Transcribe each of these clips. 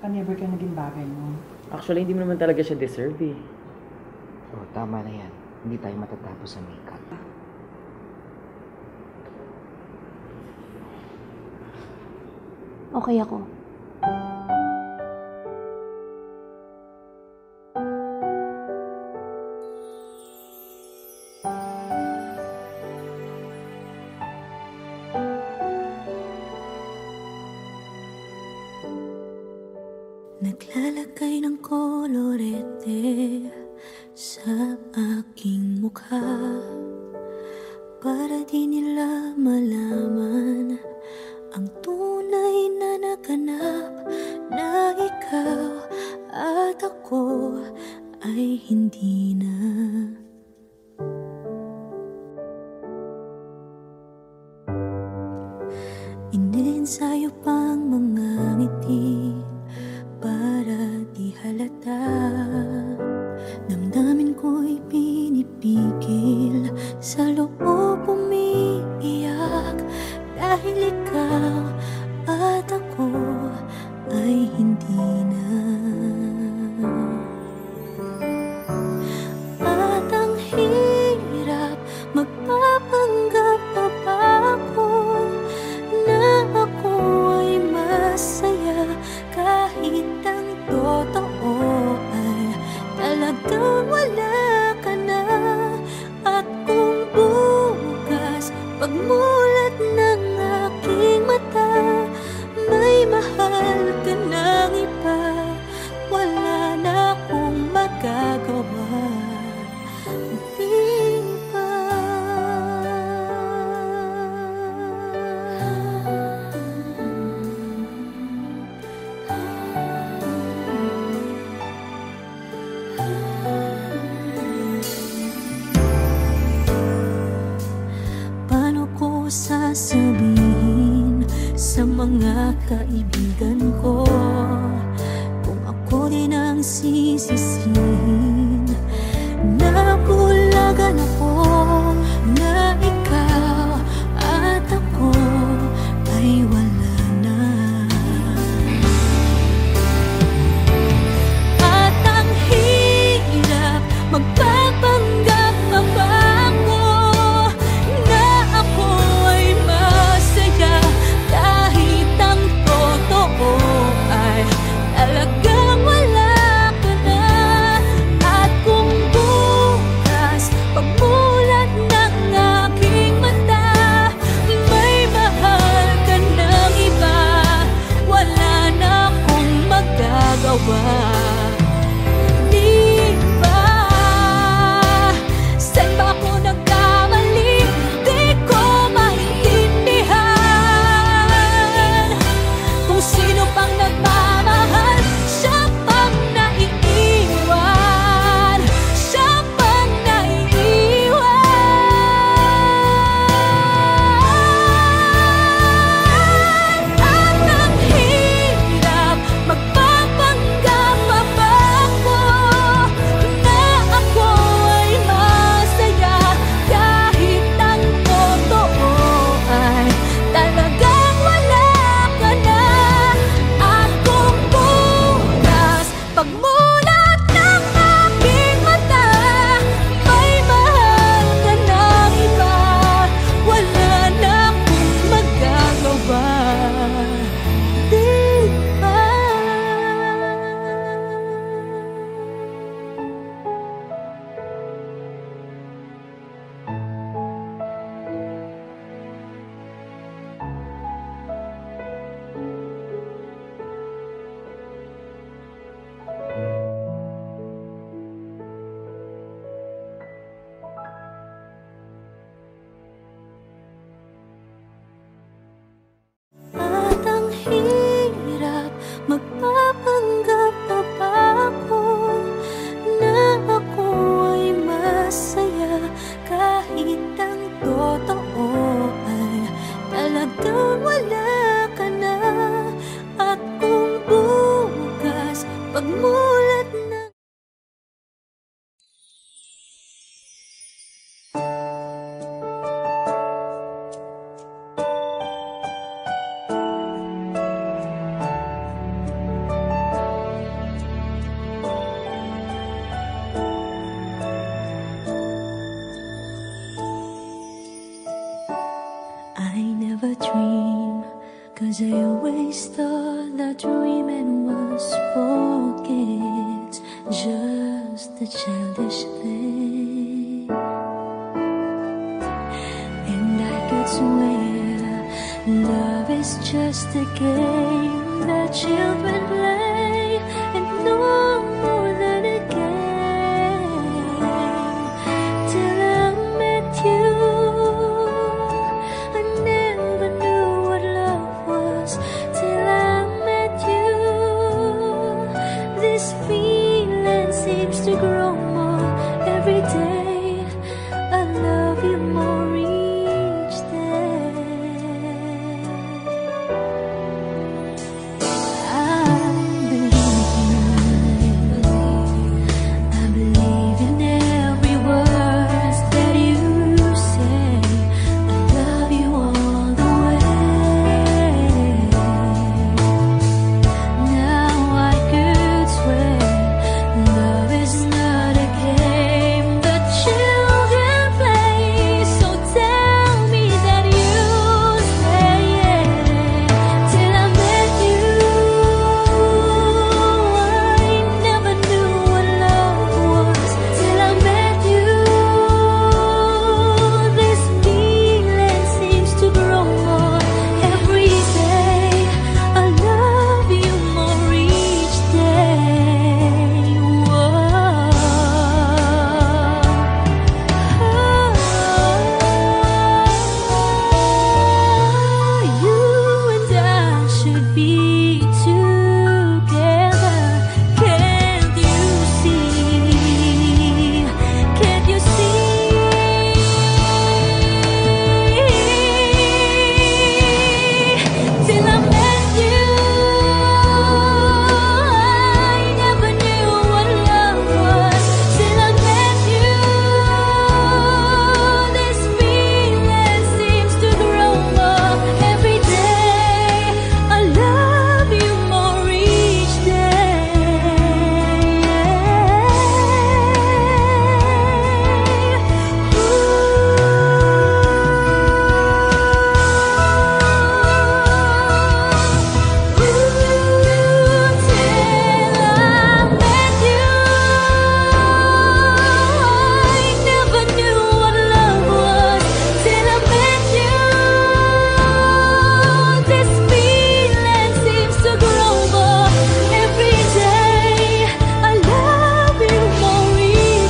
ka-never ka naging bagay mo. Actually, hindi mo naman talaga siya deserve eh. Oh, tama na yan. Hindi tayo matatapos sa makeup. Okay ako. Naglalagay ng kolorete sa aking mukha para di nila malaman ang tunay na naganap, na ikaw at ako ay hindi na. Iniensayo pang mga ngiti para di halata. Damdamin ko'y pinipigil, sa loob umiiyak, dahil ikaw at ako ay hindi na. At ang hirap, magpapanggap pa ba ako na ako ay masaya, kahit ang totoo ay talagang wala ka na. At kung bukas pagmulat ng aking mata, may mahal ka ng iba, wala na akong magagawa. Di ba? Paano ko sasabihin sa mga kaibigan ko kung ako din ang sisisihin? Nabulagan ako na ikaw at ako ay wala na. At ang hirap, magpapanggap pa ba ako na ako ay masaya, kahit ang totoo ay talagang wala ka na. At kung bukas pagmulat ng aking mata, may mahal ka ng iba, wala na akong magagawa. Di ba? Saan ba ako nagkamali? Di ko maintindihan. Kung sino pang nagmamahal, siya pang naiiwan, siya pang naiiwan. At ang hirap, magpapanggap pa ba ako na ako ay masaya, kahit ang totoo ay talagang wala ka na. At kung bukas pagmulat ng aking mata, may mahal ka ng iba, wala na akong magagawa. Di ba? At ang hirap, magpapanggap pa ba ako na ako ay masaya, kahit ang totoo ay talagang wala ka na. At kung bukas pagmulat ng I always thought that dreaming was for kids, just a childish thing. And I could swear love is just a game that children play, and no more than a game. Till I met you, I never knew what love was. Till I met you, this feeling seems to grow more every day. I love you more each day. I believe in every word that you say. I love you all the way. Now I could swear love is not a game that children play. So tell me that you stay. Till I met you, I never knew what love was. Till I met you, this feeling seems to grow more every day. I love you more each day. Whoa. You and I should be together. Can't you see? Can't you see? Till I met you, I never knew what love was. Till I met you, this feeling seems to grow more every day. I love you more each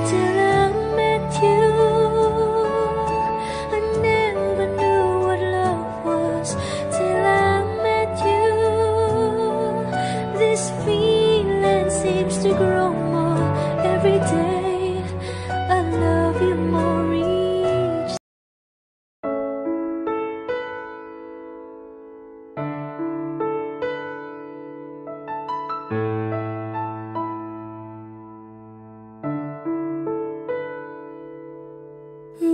till I met you, I never knew what love was. Till I met you, this feeling seems to grow more every day. I love you more each.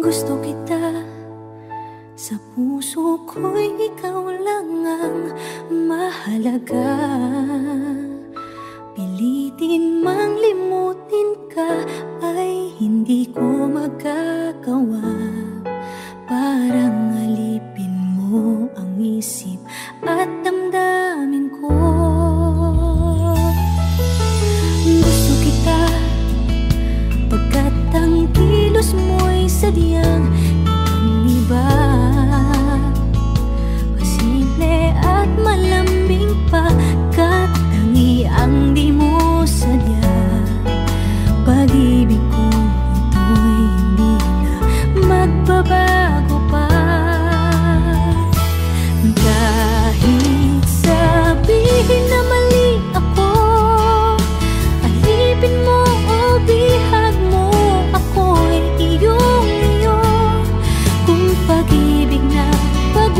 Gusto kita, sa puso ko'y ikaw lang ang mahalaga. Pilitin mang limutin ka ay hindi ko magagawa. Parang alipin mo ang isip at damdamin ko. Gusto kita pagkat ang kilos mo'y sadyang ibang-iba. Pasimple at malambing pagkat tangi ang di mo sadya. Pag-ibig ko ito'y hindi na magbabago pa. Kahit sabihin na mali ako, alipin mo o bihag mo, ako'y iyong iyo. Kung pag-ibig na pag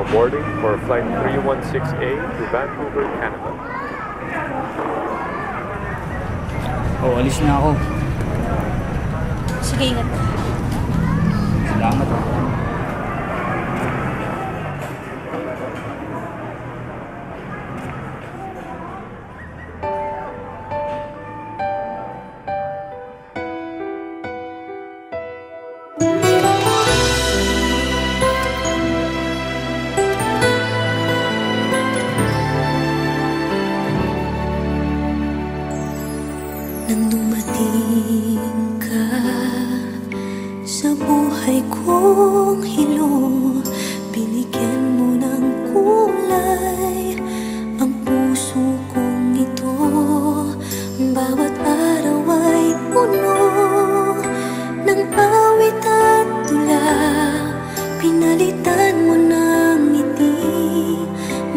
now boarding for flight 316A to Vancouver, Canada. Oh, alis na ako. Sige, ingat ka. Salamat. Nang dumating ka sa buhay kong hilo, binigyan mo ng kulay ang puso kong ito. Bawat araw ay puno ng awit at tula. Pinalitan mo ng ngiti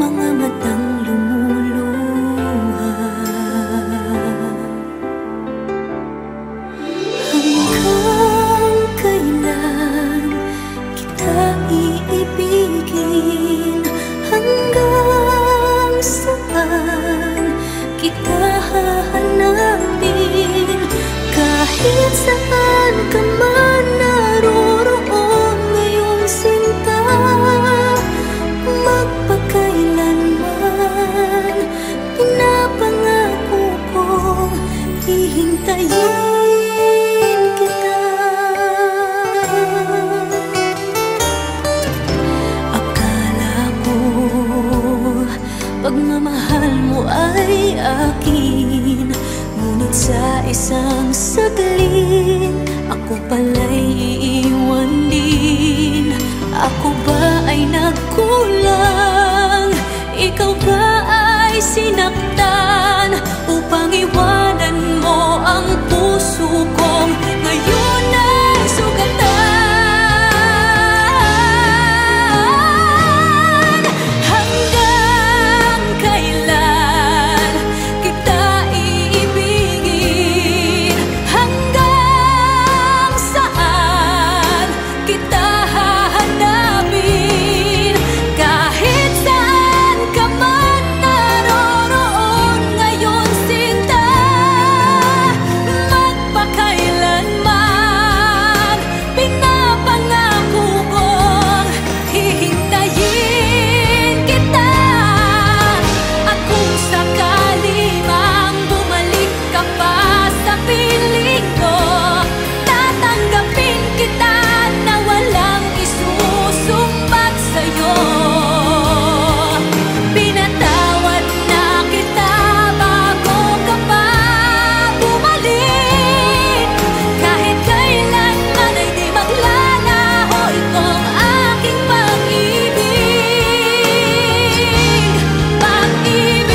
mga matang lumuluha. Hanggang kailan kita iibigin? Hanggang saan kita hahanapin? Kahit saan ka man naroroon ngayon, sinta, magpakailanman pinapangako kong hihintayin kita. Akala ko pagmamahal mo ay akin, ngunit sa isang saglit ako pala'y iiwan din. Ako ba ay nagkulang? Ikaw ba ay sinaktan upang iwanan mo ang puso kong ngayon ay sugatan? Hanggang kailan kita iibigin? Hanggang saan kita hahanapin? Kahit saan ka man naroroon ngayon, sinta, magpakailanman pinapangako kong hihintayin kita. At kung sakali mang bumalik ka pa sa piling ko, tatanggapin kita na walang isusumbat sa'yo. Pinatawad na kita bago ka pa bumalik. Kahit kailanman ay di maglalaho itong aking pag-ibig. Pag-ibig.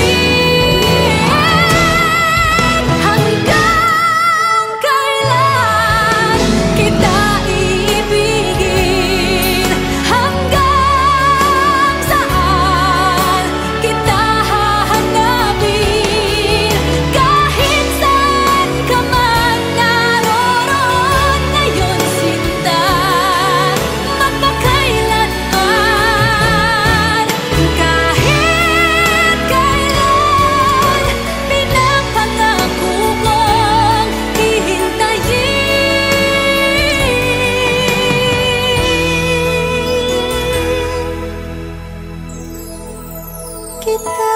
Hanggang kailan kita iibigin? Hanggang saan kita hahanapin? Kahit saan ka man naroroon ngayon, sinta, magpakailanman. Kahit kailan pinapangako kong hihintayin kita.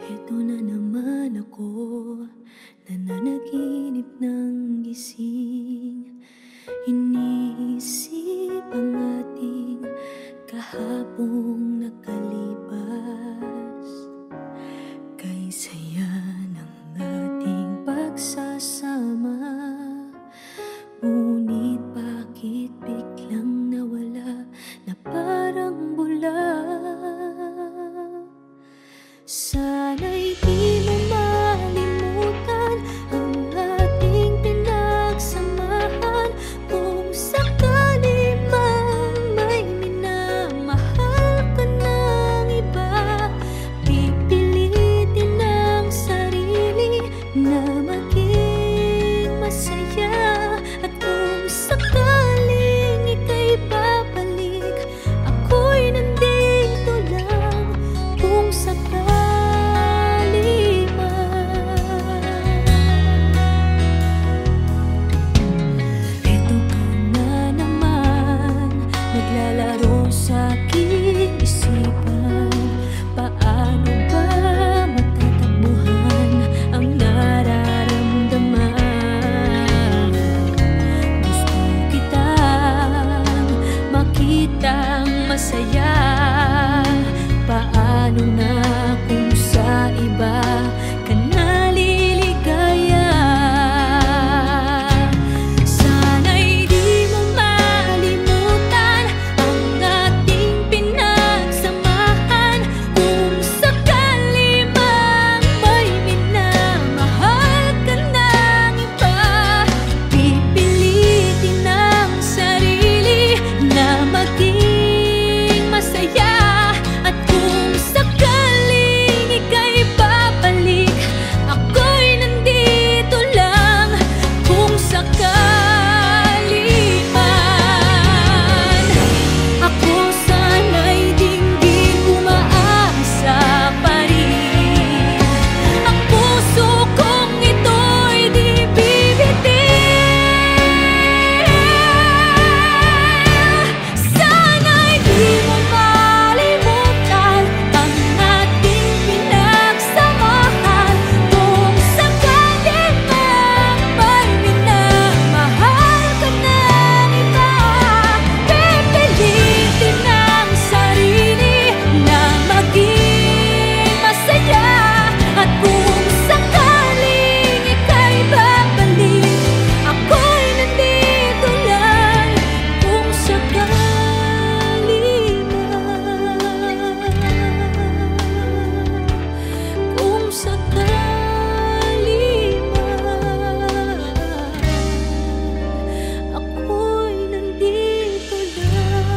Ito na naman ako, nananaginip ng gising. Iniisip ang ating kahapong nakalipas. Kay saya ng ating pagsasama, ngunit mo na kung sa iba ka naliligaya. Sana'y di mo malimutan ang ating pinagsamahan. Kung sakali mang may minamahal ka ng iba, pipilitin ang sarili na maging masaya. At kung sakaling ika'y babalik, ako'y nandito lang. Kung sakali man ako sana'y dinggin, umaasa pa rin. Ang puso kong ito'y di bibitin. Sana'y di mo malimutan ang ating pinagsamahan. Kung sakali mang may minamahal ka ng iba, pipilitin ang sarili na maging masaya. At kung sakaling ika'y babalik, ako'y nandito lang. Kung sakali man, kung sakali man, ako'y nandito lang.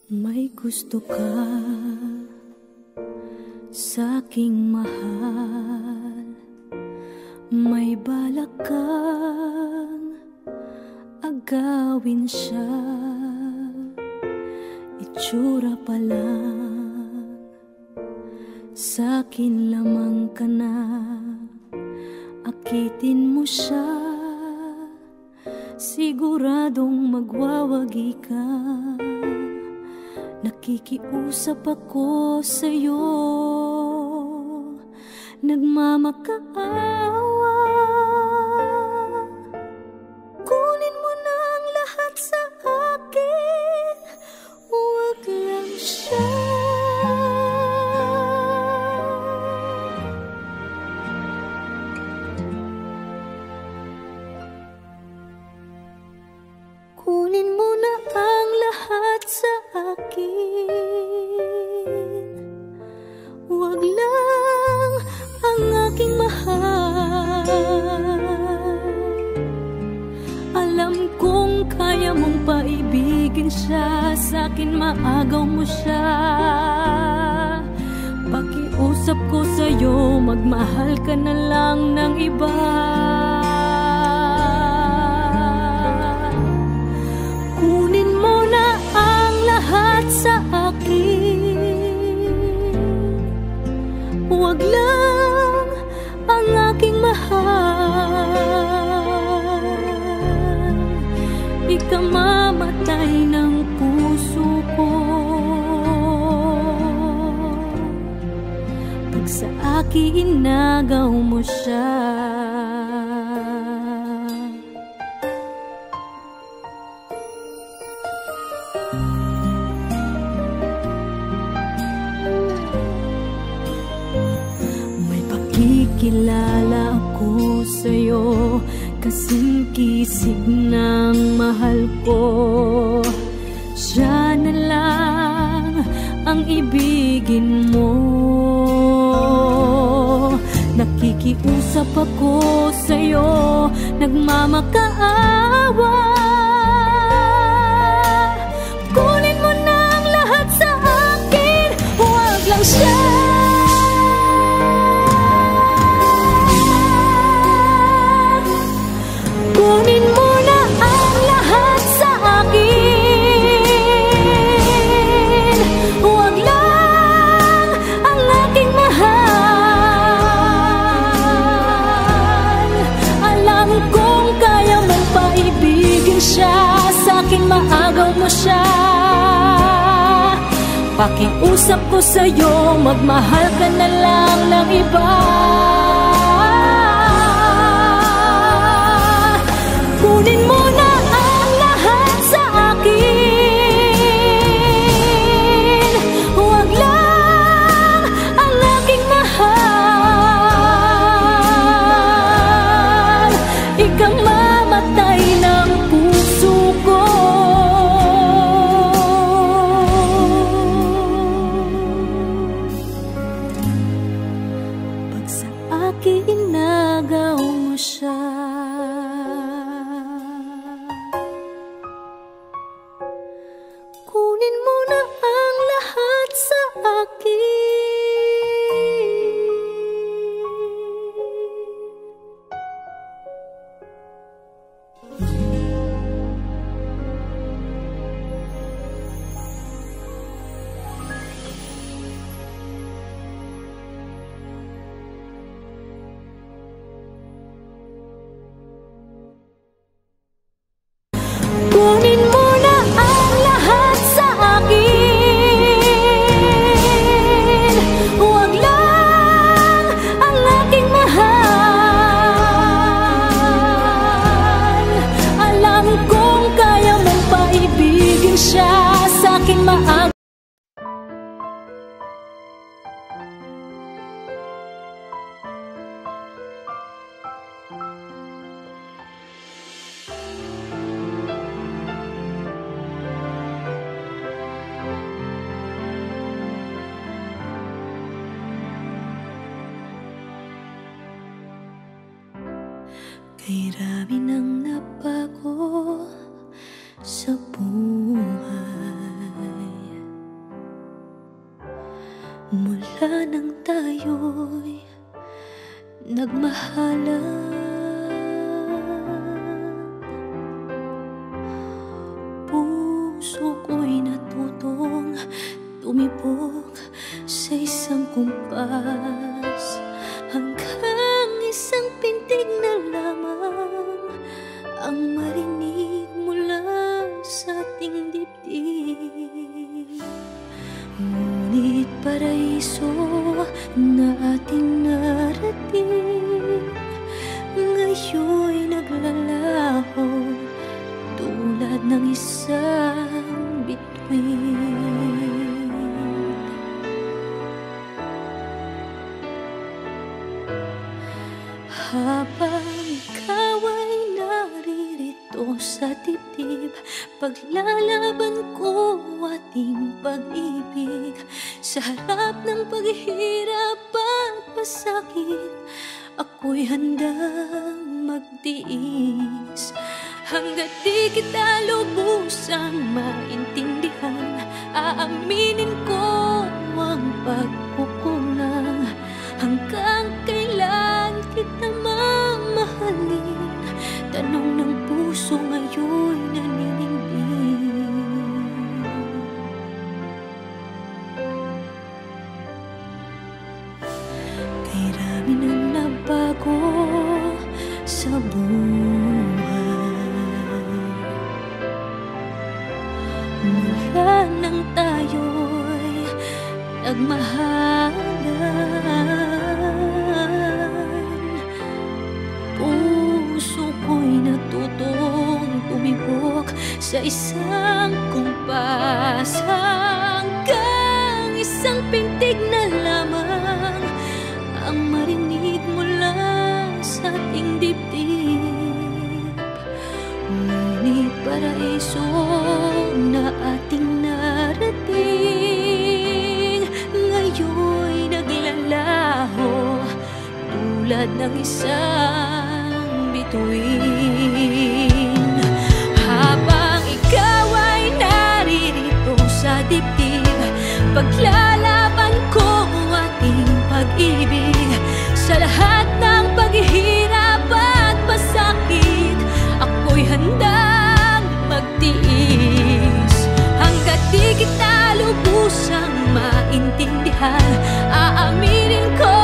May gusto ka sa'king mahal, may balak kang agawin siya. Itsura pa lang, sa'kin lamang ka na. Akitin mo siya, siguradong magwawagi ka. Nakikiusap ako sa'yo, nagmamakaawa. Kunin mo na ang lahat sa akin, huwag lang siya. Kunin mo na ang lahat sa akin, huwag lang ang aking mahal. Alam kong kaya mong paibigin siya, sa'kin maagaw mo siya. Pakiusap ko sa'yo, magmahal ka na lang ng iba. Kunin mo na ang lahat sa akin, huwag lang ang aking mahal. Ikamamatay ng puso ko pag sa akin inagaw mo siya. Kilala ako sa'yo, kasing kisig ng mahal ko. Siya na lang ang ibigin mo. Nakikiusap ako sa'yo, nagmamakaawa. Kunin mo na ang lahat sa akin, huwag lang siya. Kunin sa'kin, maagaw mo siya. Pakiusap ko sa'yo, magmahal ka na lang ng iba. Kunin mo na ang lahat sa akin, huwag lang ang aking mahal. Ikang mamatay ng puso ko. Pag sa akin inagaw mo siya, kunin mo na ang lahat sa akin. Kunin mo na ang lahat sa akin, huwag lang ang aking mahal. Alam kong kaya mong paibigin siya sa'king maaga. Kay rami nang nabago sa buhay, mula nang tayo'y nagmahalan. Puso ko'y natutong tumibok sa isang kumpas, hanggang isang pintig na lamang ang marinig mula sa ating dibdib. Ngunit paraiso na ating narating, ngayon'y naglalaho tulad ng isang bituin. Habang ikaw ay naririto sa dibdib, paglalaban ko ating pag-ibig. Sa harap ng paghihirap at masakit, ako'y handang magtiis. Hanggat di kita lubusang maintindihan, aaminin ko ang pagkukulang. Hanggang kailan kita mamahalin? Tanong ng puso ngayon'y naninindig. Kay rami nang nabago sa buhay, mula nang tayo'y nagmahalan. Puso ko'y natutong tumibok sa isang kumpas, hanggang isang pintig na lamang ang marinig mula sa ating dibdib. Ngunit paraiso na ating narating, ngayon'y naglalaho tulad ng isang bituin. Habang ikaw ay naririto sa dibdib, paglalaban ko ating pag-ibig. Sa lahat ng paghihirap at pasakit, ako'y handang magtiis. Hanggat di kita lubusang maintindihan, aaminin ko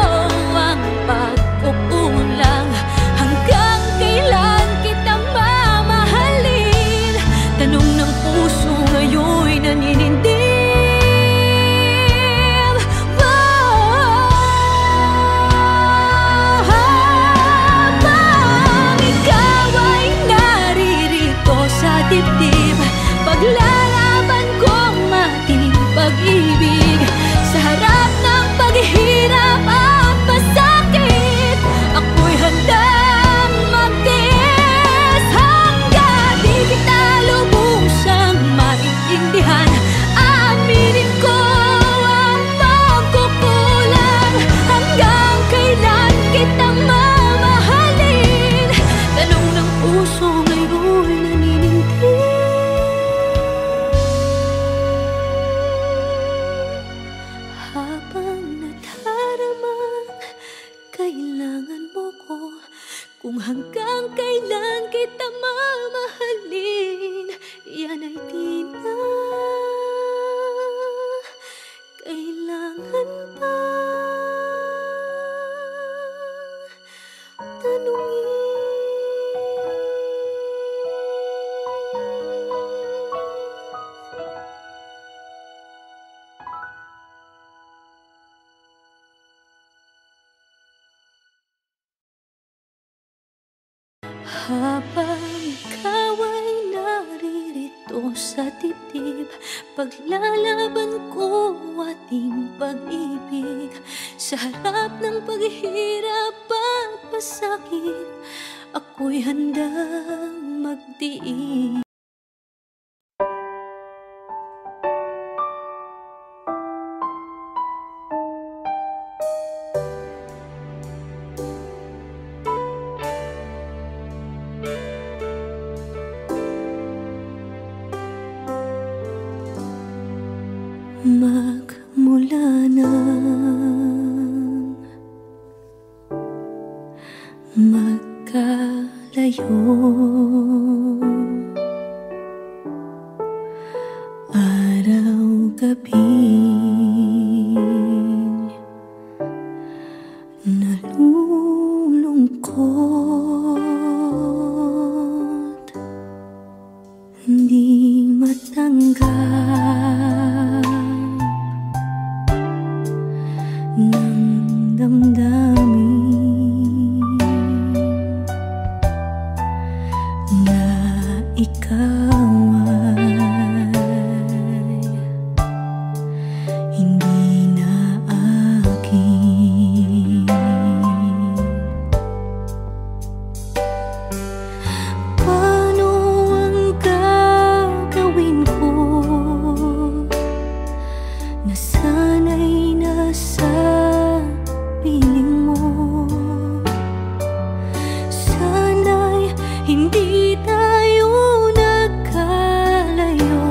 ang pagkukulang. Hanggang kailan kita kita mamahalin, yan ay di na kailangan pa tanungin. Habang ikaw ay naririto sa dibdib, paglalaban ko ating pag-ibig. Sa harap ng paghihirap at pasakit, ako'y handang magdiin. Magmula nang magkalayo, araw-gabi nalulungkot, di matanggap ng damdamin na ikaw ay hindi na akin. Paano ang gagawin ko na sana'y nasa piling mo? Sana'y hindi tayo nagkalayo,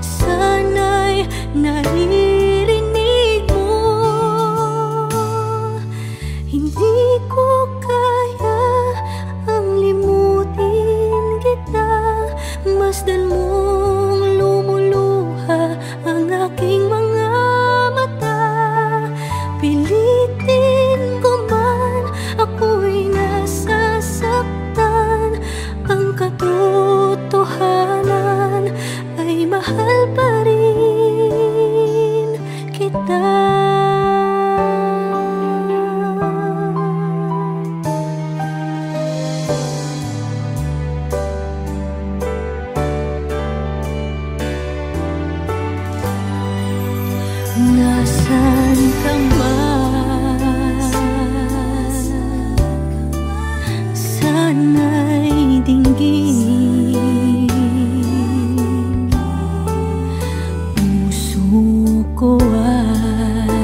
sana'y naririnig mo. Hindi ko kaya ang limutin kita, masdan mong lumuluha ang aking mga mata. Pilitin ko man, ako'y nasasaktan. Ang katotohanan ay mahal pa rin kita. Nasaan ka man, sana'y dinggin. Puso ko ay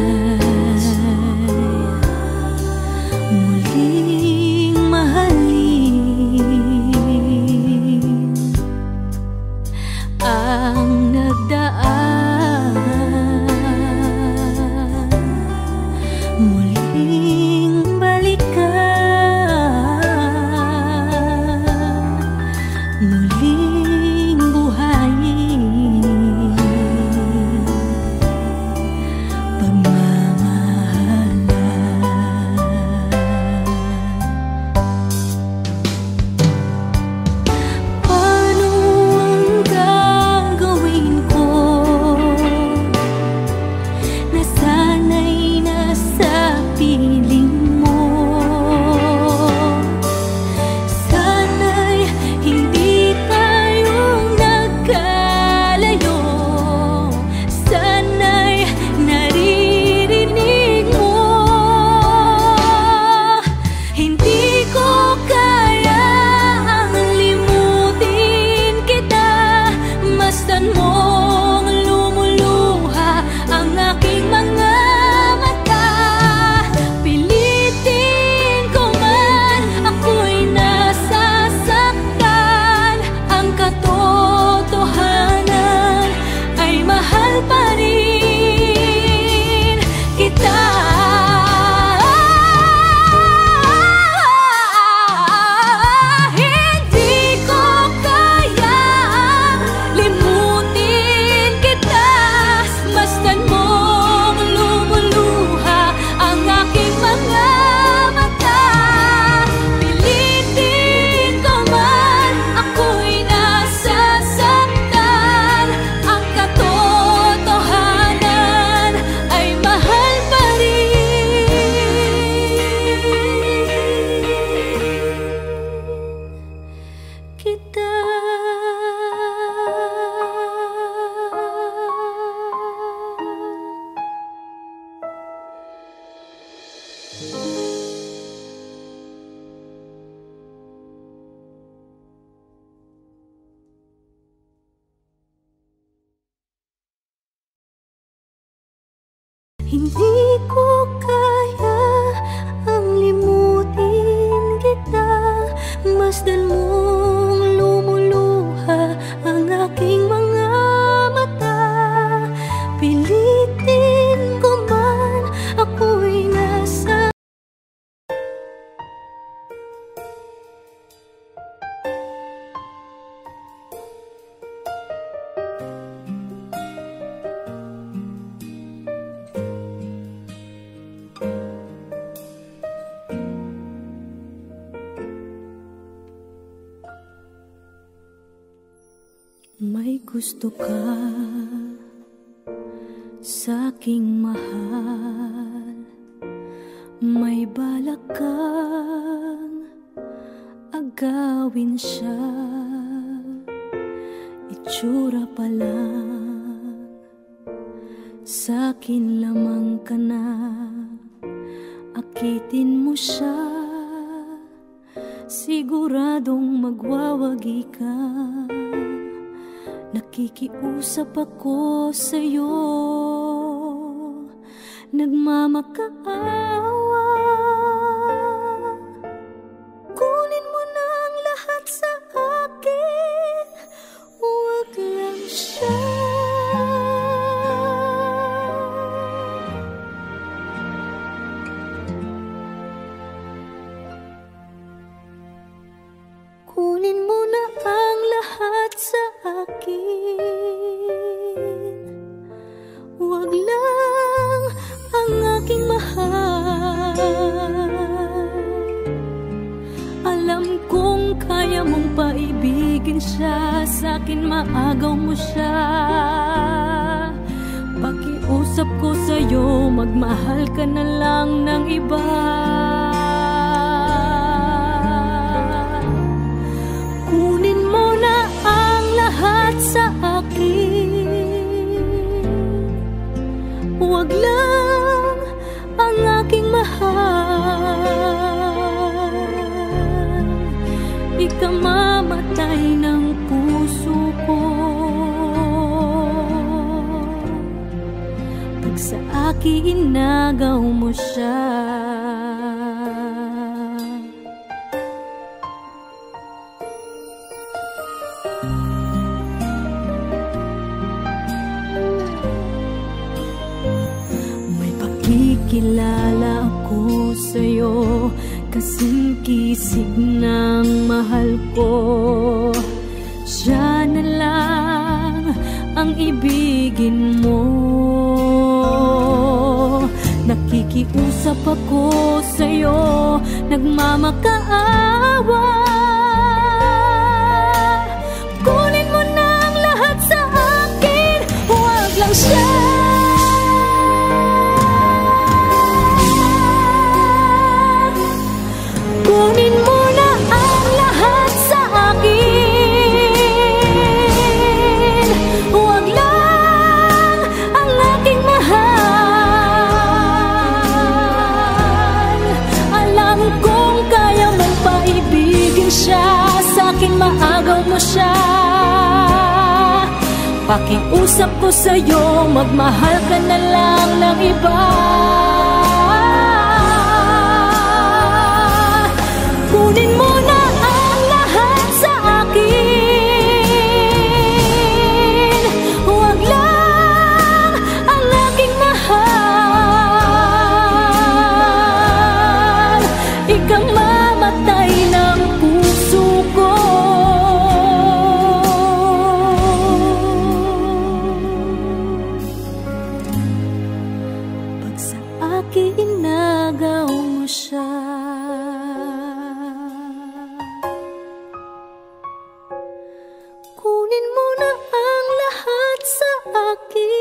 muling mahalin. Ang nagdaan muling balikan, muling buhayin pagmamahalan. Paano ang gagawin ko na sana'y nasa piling mo? Sana'y hindi Hindi ko kaya ang limutin kita. Masdan mong lumuluha ang aking mga mata. Pilitin ko man, ako'y nasa may gusto ka sa'king mahal, may balak kang agawin siya. Itsura pa lang, sa'kin lamang ka na. Akitin mo siya, siguradong magwawagi ka. Nakikiusap ako sa'yo, nagmamakaawa. Kunin mo na ang lahat sa akin, huwag lang siya. Kunin mo na ang lahat sa akin, huwag lang ang aking mahal. Alam kong kaya mong paibigin siya, sa'kin maagaw mo siya. Pakiusap ko sa'yo, magmahal ka na lang ng iba. Kunin mo na ang lahat sa akin, huwag lang ang aking mahal. Ikamamatay ng puso ko pag sa akin inagaw mo siya. Kilala ako sa'yo, kasing kisig ng mahal ko. Siya na lang ang ibigin mo. Nakikiusap ako sa'yo, nagmamakaawa. Kunin mo na ang lahat sa akin, huwag lang siya. Kunin mo na ang lahat sa akin, huwag lang ang aking mahal. Alam kong kaya mong paibigin siya, sa'kin maagaw mo siya. Pakiusap ko sa'yo, magmahal ka na lang ng iba. Kunin mo na ang lahat sa akin, huwag lang ang aking mahal. Ikamamatay ng puso ko pag sa akin inagaw mo siya. Kunin mo na ang lahat sa akin,